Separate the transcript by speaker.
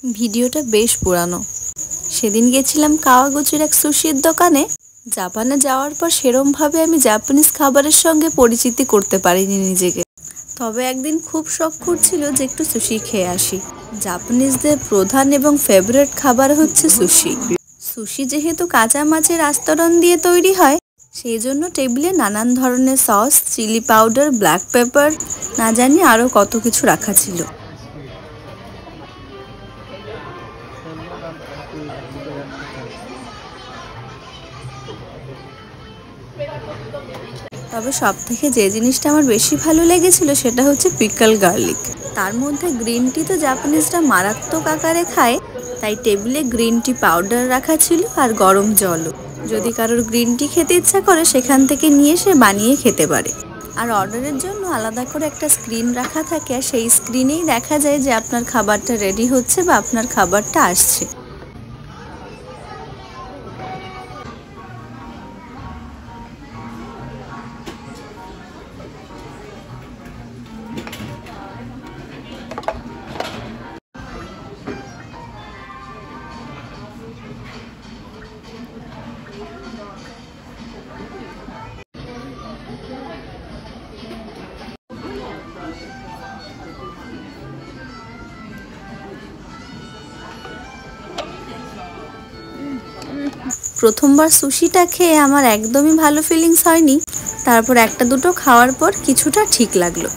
Speaker 1: ভিডিওটা বেশ পুরানো। সেদিন গেছিলাম কাওয়াগুচির এক সুশির দোকানে। জাপানে যাওয়ার পর সেরমভাবে আমি জাপানিজ খাবারের সঙ্গে পরিচিতি করতে পারিনি নিজেকে। তবে একদিন খুব শখ করছিল যে একটু সুশি খেয়ে আসি। জাপানিজদের প্রধান এবং ফেভারিট খাবার হচ্ছে সুশি। সুশি যেহেতু কাঁচা মাছের আস্তরণ দিয়ে তৈরি হয়, সেই জন্য টেবিলে নানান ধরনের sauce, chilli powder, black pepper, না জানি আরও কত কিছু রাখা ছিল। তবে সব থেকে যে জিনিসটা আমার বেশি ভালো লেগেছিল সেটা হচ্ছে পিকল গার্লিক। তার মধ্যে গ্রিন টি তো জাপানিজরা মারাত্মক আকারে খায়, তাই টেবিলে গ্রিন টি পাউডার রাখা ছিল আর গরম জলও। যদি কারোর গ্রিন টি খেতে ইচ্ছা করে সেখান থেকে নিয়ে সে বানিয়ে খেতে পারে। আর অর্ডারের জন্য আলাদা করে একটা স্ক্রিন রাখা থাকে, আর সেই স্ক্রিনেই দেখা যায় যে আপনার খাবারটা রেডি হচ্ছে বা আপনার খাবারটা আসছে। প্রথমবার সুশিটা খেয়ে আমার একদমই ভালো ফিলিংস হয়নি। তারপর একটা দুটো খাওয়ার পর কিছুটা ঠিক লাগলো।